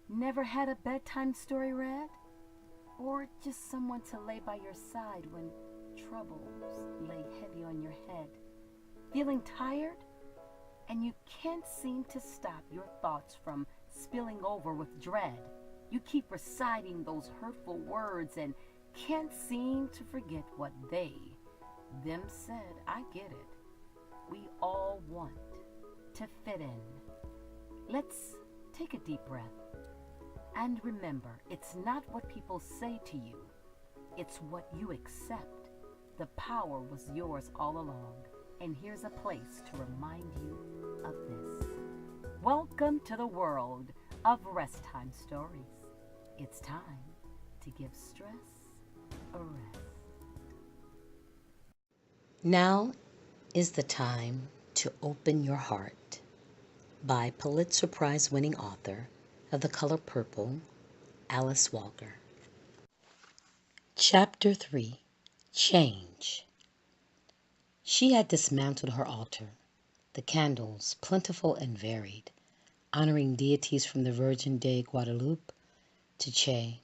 Never had a bedtime story read? Or just someone to lay by your side when troubles lay heavy on your head? Feeling tired? And you can't seem to stop your thoughts from spilling over with dread. You keep reciting those hurtful words and can't seem to forget what them said. I get it. We all want to fit in. Let's take a deep breath. And remember, it's not what people say to you, it's what you accept. The power was yours all along, and here's a place to remind you of this. Welcome to the world of Rest Time Stories. It's time to give stress a rest. Now is the time to open your heart by Pulitzer Prize winning author of The Color Purple, Alice Walker. Chapter 3, Change. She had dismantled her altar, the candles plentiful and varied, honoring deities from the Virgin de Guadalupe to Che,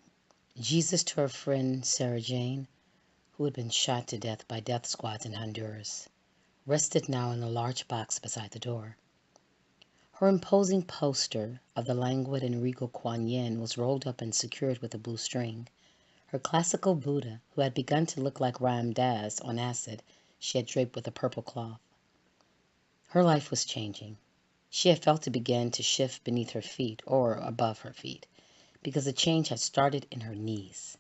Jesus to her friend Sarah Jane, who had been shot to death by death squads in Honduras, rested now in a large box beside the door. Her imposing poster of the languid and regal Kuan Yin was rolled up and secured with a blue string. Her classical Buddha, who had begun to look like Ram Dass on acid, she had draped with a purple cloth. Her life was changing. She had felt it begin to shift beneath her feet, or above her feet, because the change had started in her knees.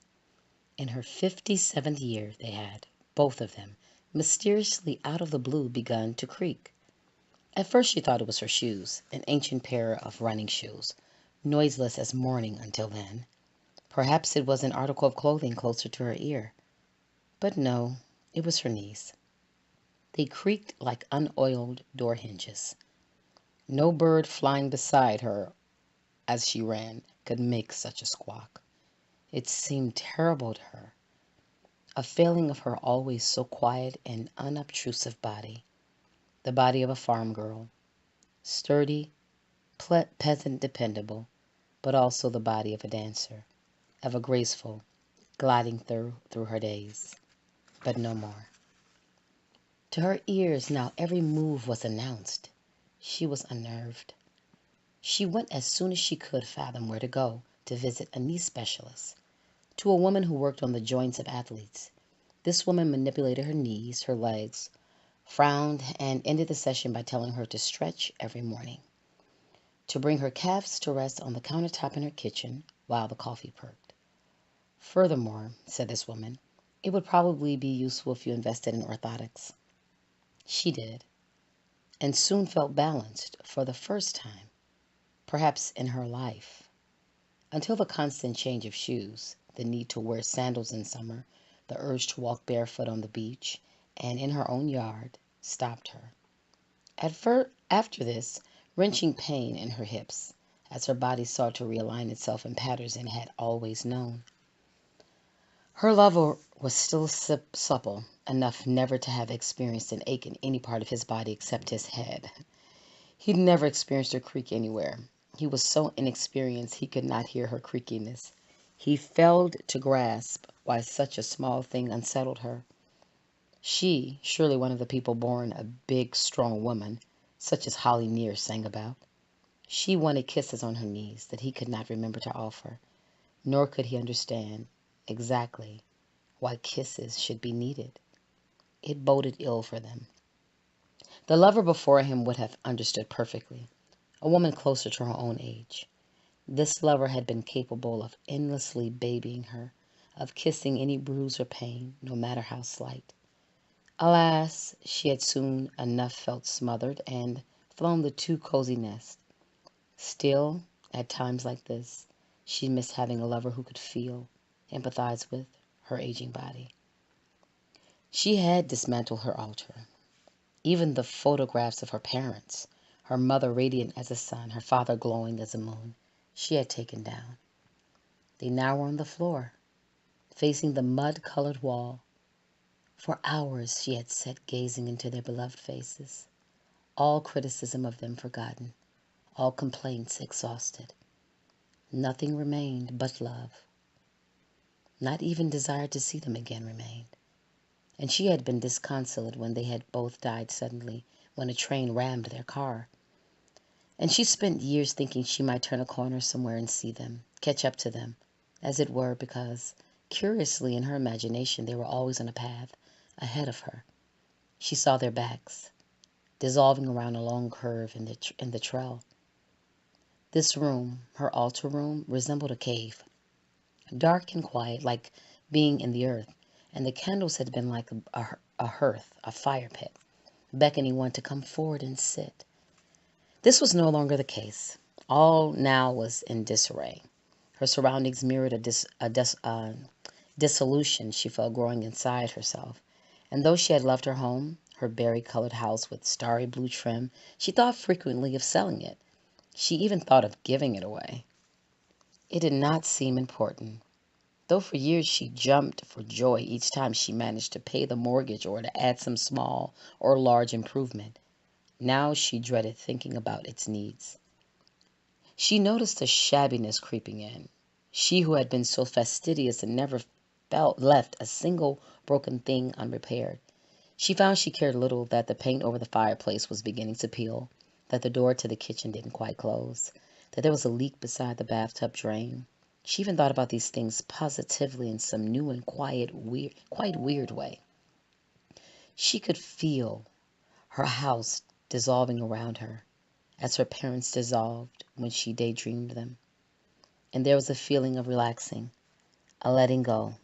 In her 57th year they had, both of them, mysteriously out of the blue begun to creak. At first she thought it was her shoes, an ancient pair of running shoes, noiseless as morning until then. Perhaps it was an article of clothing closer to her ear. But no, it was her knees. They creaked like unoiled door hinges. No bird flying beside her as she ran could make such a squawk. It seemed terrible to her, a failing of her always so quiet and unobtrusive body, the body of a farm girl, sturdy, peasant dependable, but also the body of a dancer, of a graceful, gliding through her days, but no more. To her ears now every move was announced. She was unnerved. She went as soon as she could fathom where to go to visit a knee specialist, to a woman who worked on the joints of athletes. This woman manipulated her knees, her legs, frowned, and ended the session by telling her to stretch every morning, to bring her calves to rest on the countertop in her kitchen while the coffee perked. Furthermore, said this woman, it would probably be useful if you invested in orthotics. She did, and soon felt balanced for the first time, perhaps in her life, until the constant change of shoes, the need to wear sandals in summer, the urge to walk barefoot on the beach and in her own yard, stopped her. After this, wrenching pain in her hips, as her body sought to realign itself in patterns it had always known. Her lover was still supple enough never to have experienced an ache in any part of his body except his head. He'd never experienced her creak anywhere. He was so inexperienced he could not hear her creakiness. He failed to grasp why such a small thing unsettled her. She, surely one of the people born a big, strong woman, such as Holly Near sang about. She wanted kisses on her knees that he could not remember to offer, nor could he understand exactly why kisses should be needed. It boded ill for them. The lover before him would have understood perfectly, a woman closer to her own age. This lover had been capable of endlessly babying her, of kissing any bruise or pain, no matter how slight. Alas, she had soon enough felt smothered and flown the too cozy nest. Still, at times like this, she missed having a lover who could feel, empathize with, her aging body. She had dismantled her altar. Even the photographs of her parents, her mother radiant as a sun, her father glowing as a moon, she had taken down. They now were on the floor, facing the mud-colored wall. For hours she had sat gazing into their beloved faces, all criticism of them forgotten, all complaints exhausted. Nothing remained but love. Not even desire to see them again remained. And she had been disconsolate when they had both died suddenly, when a train rammed their car. And she spent years thinking she might turn a corner somewhere and see them, catch up to them, as it were, because, curiously in her imagination, they were always on a path ahead of her. She saw their backs, dissolving around a long curve in the trail. This room, her altar room, resembled a cave, dark and quiet, like being in the earth, and the candles had been like a hearth, a fire pit, beckoning one to come forward and sit. This was no longer the case. All now was in disarray. Her surroundings mirrored dissolution she felt growing inside herself. And though she had loved her home, her berry-colored house with starry blue trim, she thought frequently of selling it. She even thought of giving it away. It did not seem important, though for years she jumped for joy each time she managed to pay the mortgage or to add some small or large improvement. Now she dreaded thinking about its needs. She noticed a shabbiness creeping in. She who had been so fastidious and never left a single broken thing unrepaired. She found she cared little that the paint over the fireplace was beginning to peel, that the door to the kitchen didn't quite close, that there was a leak beside the bathtub drain. She even thought about these things positively in some new and quite weird way. She could feel her house dissolving around her, as her parents dissolved when she daydreamed them. And there was a feeling of relaxing, a letting go,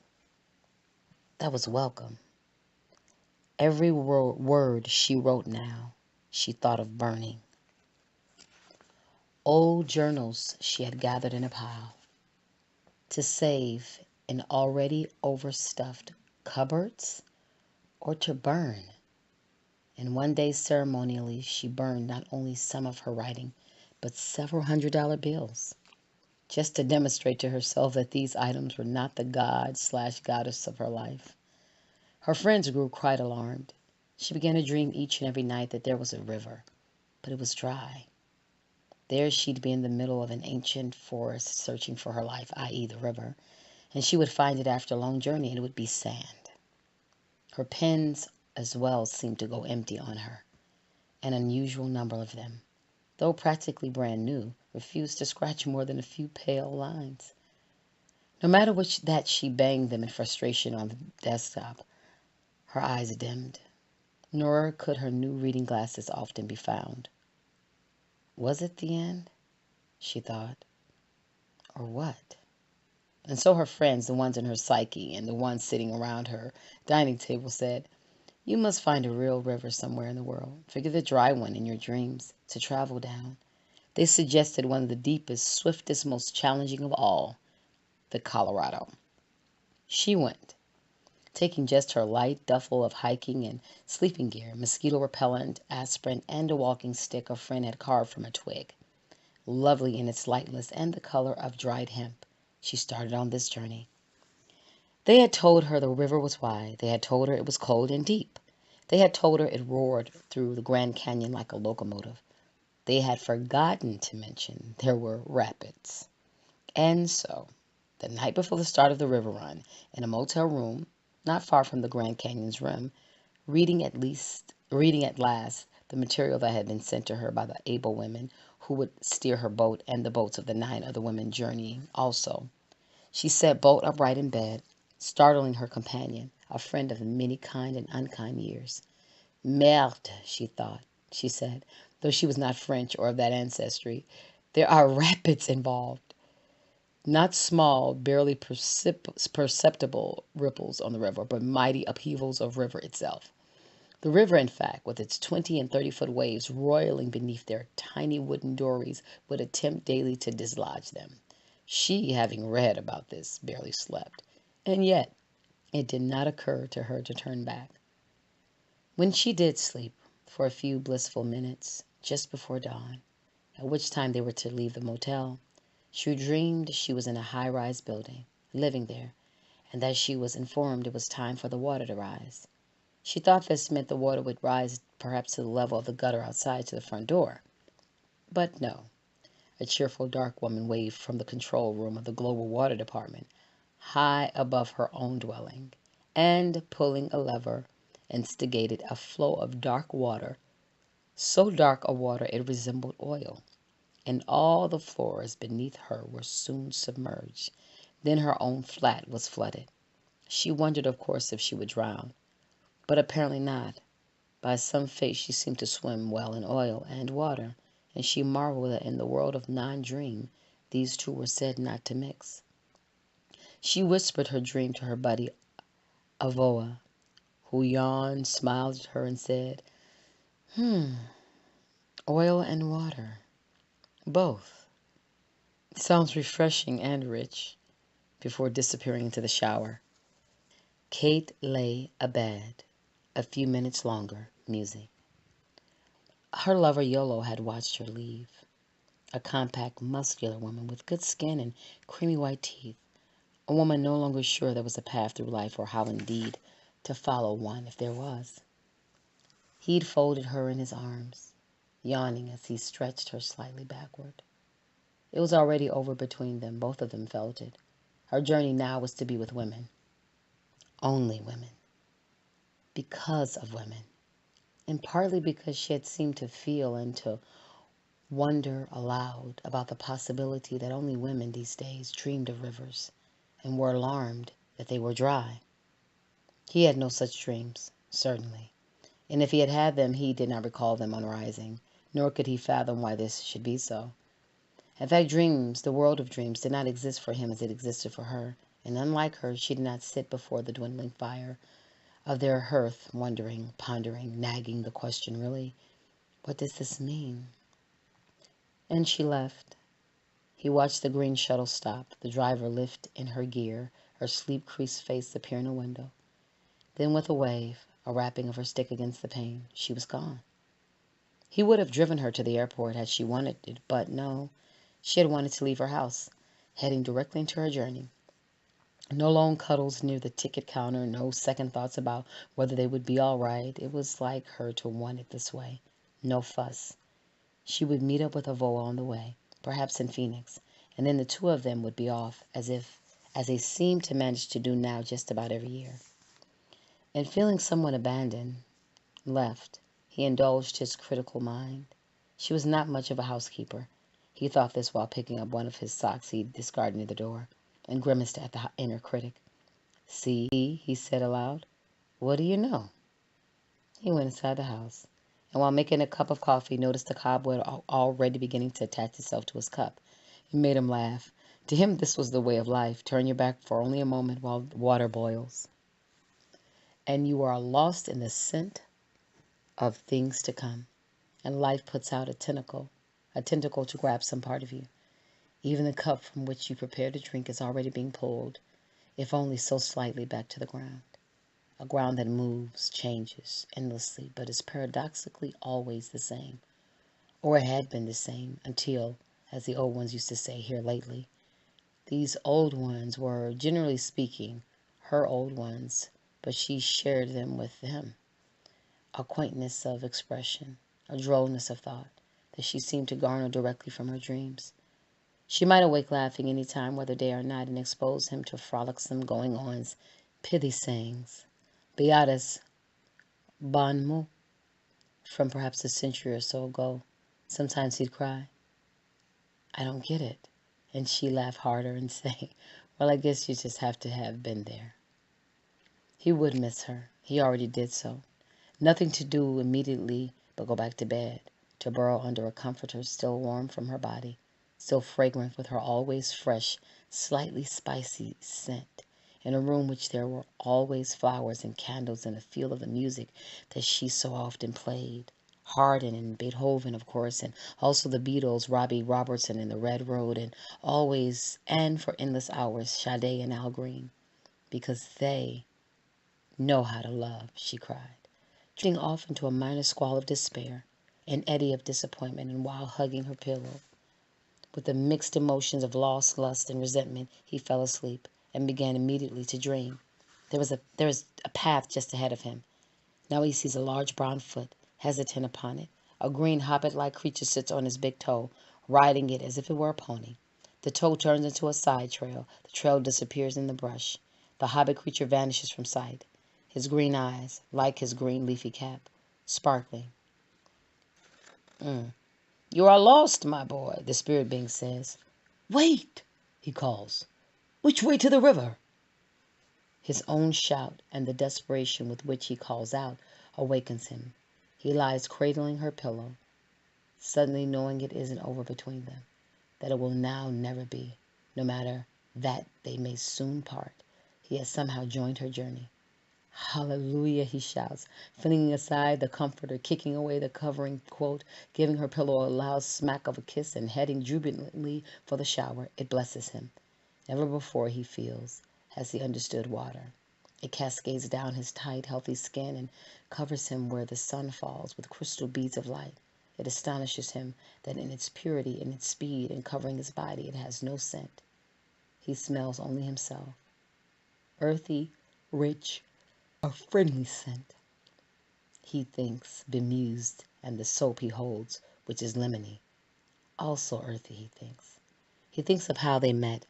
that was welcome. Every word she wrote now, she thought of burning. Old journals she had gathered in a pile to save in already overstuffed cupboards or to burn. And one day ceremonially she burned not only some of her writing, but several $100 bills, just to demonstrate to herself that these items were not the god/goddess of her life. Her friends grew quite alarmed. She began to dream each and every night that there was a river, but it was dry. There she'd be in the middle of an ancient forest searching for her life, i.e. the river, and she would find it after a long journey and it would be sand. Her pens as well seemed to go empty on her. An unusual number of them, though practically brand new, refused to scratch more than a few pale lines. No matter that she banged them in frustration on the desktop, her eyes dimmed, nor could her new reading glasses often be found. Was it the end? She thought. Or what? And so her friends, the ones in her psyche and the ones sitting around her dining table, said, "You must find a real river somewhere in the world. Forget the dry one in your dreams to travel down." They suggested one of the deepest, swiftest, most challenging of all, the Colorado. She went, taking just her light duffel of hiking and sleeping gear, mosquito repellent, aspirin, and a walking stick a friend had carved from a twig. Lovely in its lightness and the color of dried hemp, she started on this journey. They had told her the river was wide. They had told her it was cold and deep. They had told her it roared through the Grand Canyon like a locomotive. They had forgotten to mention there were rapids. And so, the night before the start of the river run, in a motel room, not far from the Grand Canyon's rim, reading at last the material that had been sent to her by the able women who would steer her boat and the boats of the 9 other women journeying also. She sat bolt upright in bed, startling her companion, a friend of many kind and unkind years. "Merde," she said, though she was not French or of that ancestry. "There are rapids involved." Not small, barely perceptible ripples on the river, but mighty upheavals of river itself. The river, in fact, with its 20 and 30-foot waves roiling beneath their tiny wooden dories, would attempt daily to dislodge them. She, having read about this, barely slept, and yet it did not occur to her to turn back. When she did sleep, for a few blissful minutes, just before dawn, at which time they were to leave the motel, she dreamed she was in a high-rise building, living there, and that she was informed it was time for the water to rise. She thought this meant the water would rise perhaps to the level of the gutter outside to the front door. But no. A cheerful dark woman waved from the control room of the Global Water Department, high above her own dwelling, and, pulling a lever, instigated a flow of dark water, so dark a water it resembled oil, and all the floors beneath her were soon submerged. Then her own flat was flooded. She wondered, of course, if she would drown, but apparently not. By some fate she seemed to swim well in oil and water, and she marveled that in the world of non-dream these two were said not to mix. She whispered her dream to her buddy Avoa, who yawned, smiled at her, and said, oil and water, both. Sounds refreshing and rich, before disappearing into the shower. Kate lay abed a few minutes longer, musing. Her lover Yolo had watched her leave, a compact, muscular woman with good skin and creamy white teeth, a woman no longer sure there was a path through life or how indeed to follow one if there was. He'd folded her in his arms, yawning as he stretched her slightly backward. It was already over between them. Both of them felt it. Her journey now was to be with women. Only women. Because of women. And partly because she had seemed to feel and to wonder aloud about the possibility that only women these days dreamed of rivers and were alarmed that they were dry. He had no such dreams, certainly. And if he had had them, he did not recall them on rising, nor could he fathom why this should be so. In fact, dreams, the world of dreams, did not exist for him as it existed for her, and unlike her, she did not sit before the dwindling fire of their hearth, wondering, pondering, nagging the question, really, what does this mean? And she left. He watched the green shuttle stop, the driver lift in her gear, her sleep-creased face appear in a window. Then with a wave, a rapping of her stick against the pane, she was gone. He would have driven her to the airport had she wanted it, but no, she had wanted to leave her house, heading directly into her journey. No long cuddles near the ticket counter, no second thoughts about whether they would be all right. It was like her to want it this way. No fuss. She would meet up with Avoa on the way, perhaps in Phoenix, and then the two of them would be off, as they seemed to manage to do now just about every year. And feeling somewhat abandoned, left, he indulged his critical mind. She was not much of a housekeeper. He thought this while picking up one of his socks he'd discarded near the door, and grimaced at the inner critic. "See," he said aloud. "What do you know?" He went inside the house, and while making a cup of coffee, noticed the cobweb already beginning to attach itself to his cup. It made him laugh. To him, this was the way of life. Turn your back for only a moment while water boils, and you are lost in the scent of things to come. And life puts out a tentacle to grab some part of you. Even the cup from which you prepare to drink is already being pulled, if only so slightly, back to the ground. A ground that moves, changes endlessly, but is paradoxically always the same. Or it had been the same until, as the old ones used to say here lately, these old ones were, generally speaking, her old ones, but she shared them with him. A quaintness of expression, a drollness of thought, that she seemed to garner directly from her dreams. She might awake laughing any time, whether day or night, and expose him to frolicsome going-ons, pithy sayings, beatas bon mot, from perhaps a century or so ago. Sometimes he'd cry, "I don't get it." And she'd laugh harder and say, "Well, I guess you just have to have been there." He would miss her. He already did so. Nothing to do immediately but go back to bed, to burrow under a comforter still warm from her body, still fragrant with her always fresh, slightly spicy scent, in a room which there were always flowers and candles and a feel of the music that she so often played. Haydn and Beethoven, of course, and also the Beatles, Robbie Robertson and the Red Road, and always, and for endless hours, Sade and Al Green. Because they know how to love, she cried, drifting off into a minor squall of despair, an eddy of disappointment, and while hugging her pillow, with the mixed emotions of loss, lust, and resentment, he fell asleep and began immediately to dream. There is a path just ahead of him. Now he sees a large brown foot, hesitant upon it. A green hobbit-like creature sits on his big toe, riding it as if it were a pony. The toad turns into a side trail. The trail disappears in the brush. The hobbit creature vanishes from sight, his green eyes, like his green leafy cap, sparkling. "You are lost, my boy," the spirit being says. "Wait," he calls. "Which way to the river?" His own shout and the desperation with which he calls out awakens him. He lies cradling her pillow, suddenly knowing it isn't over between them, that it will now never be, no matter that they may soon part. He has somehow joined her journey. "Hallelujah," he shouts, flinging aside the comforter, kicking away the covering quote, giving her pillow a loud smack of a kiss, and heading jubilantly for the shower. It blesses him. Never before, he feels, has he understood water. It cascades down his tight, healthy skin and covers him where the sun falls with crystal beads of light. It astonishes him that in its purity, in its speed, in covering his body, it has no scent. He smells only himself. Earthy, rich, a friendly scent, he thinks, bemused, and the soap he holds, which is lemony, also earthy, he thinks. He thinks of how they met.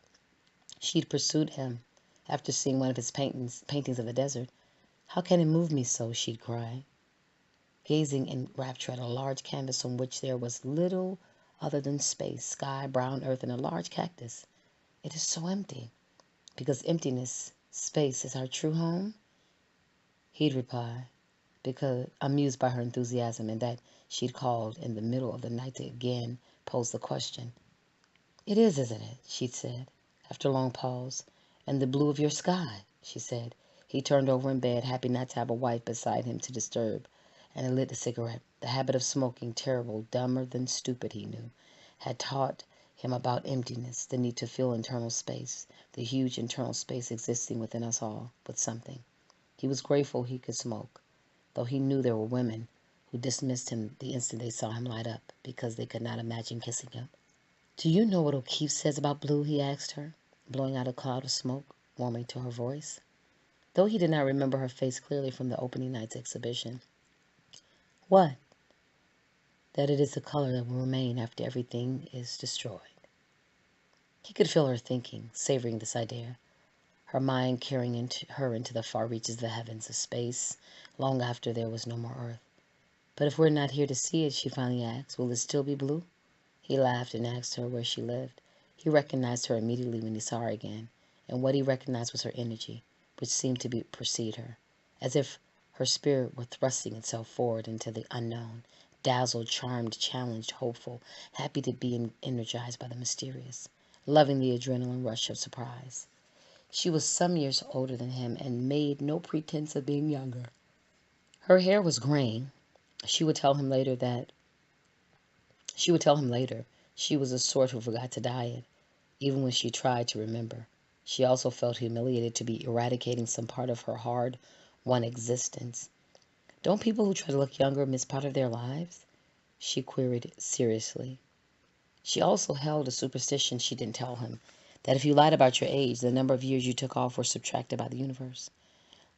She'd pursued him after seeing one of his paintings of the desert. "How can it move me so?" she'd cry, gazing in rapture at a large canvas on which there was little other than space, sky, brown earth, and a large cactus. "It is so empty." "Because emptiness, space, is our true home?" He'd reply, because amused by her enthusiasm, and that she'd called in the middle of the night to again pose the question. "It is, isn't it?" she'd said, after a long pause. "And the blue of your sky," she said. He turned over in bed, happy not to have a wife beside him to disturb, and lit a cigarette. The habit of smoking, terrible, dumber than stupid, he knew, had taught him about emptiness, the need to fill internal space, the huge internal space existing within us all, with something. He was grateful he could smoke, though he knew there were women who dismissed him the instant they saw him light up, because they could not imagine kissing him. "Do you know what O'Keefe says about blue?" he asked her, blowing out a cloud of smoke, warming to her voice, though he did not remember her face clearly from the opening night's exhibition. "What?" "That it is the color that will remain after everything is destroyed." He could feel her thinking, savoring this idea, her mind carrying her into the far reaches of the heavens, of space, long after there was no more earth. "But if we're not here to see it," she finally asked, "will it still be blue?" He laughed and asked her where she lived. He recognized her immediately when he saw her again, and what he recognized was her energy, which seemed to precede her, as if her spirit were thrusting itself forward into the unknown, dazzled, charmed, challenged, hopeful, happy to be energized by the mysterious, loving the adrenaline rush of surprise. She was some years older than him and made no pretense of being younger. Her hair was graying. She would tell him later she was the sort who forgot to dye it, even when she tried to remember. She also felt humiliated to be eradicating some part of her hard-won existence. "Don't people who try to look younger miss part of their lives?" she queried seriously. She also held a superstition she didn't tell him, that if you lied about your age, the number of years you took off were subtracted by the universe.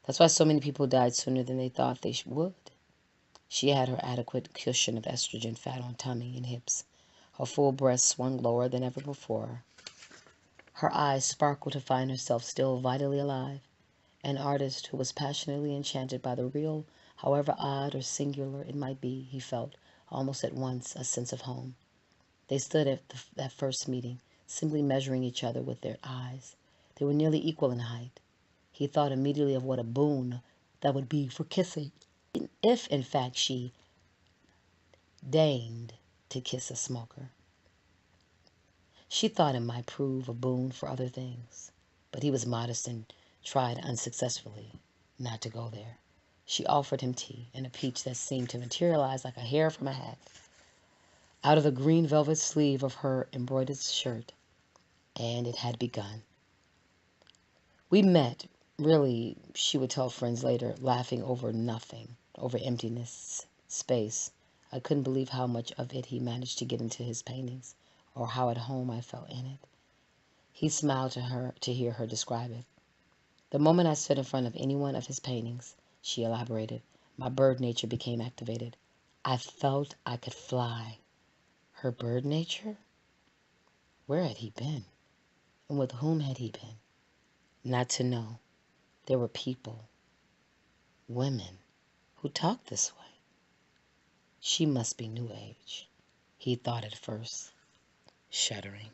That's why so many people died sooner than they thought they would. She had her adequate cushion of estrogen fat on tummy and hips. Her full breast swung lower than ever before. Her eyes sparkled to find herself still vitally alive. An artist who was passionately enchanted by the real, however odd or singular it might be, he felt, almost at once, a sense of home. They stood at that first meeting, simply measuring each other with their eyes. They were nearly equal in height. He thought immediately of what a boon that would be for kissing, if, in fact, she deigned to kiss a smoker. She thought it might prove a boon for other things, but he was modest and tried unsuccessfully not to go there. She offered him tea and a peach that seemed to materialize like a hair from a hat out of the green velvet sleeve of her embroidered shirt, and it had begun. "We met, really," she would tell friends later, laughing over nothing, over emptiness, space. "I couldn't believe how much of it he managed to get into his paintings, or how at home I felt in it." He smiled to hear her describe it. "The moment I stood in front of any one of his paintings," she elaborated, "my bird nature became activated. I felt I could fly." Her bird nature? Where had he been? And with whom had he been? Not to know there were people, women, who talked this way. She must be New Age, he thought at first, shuddering.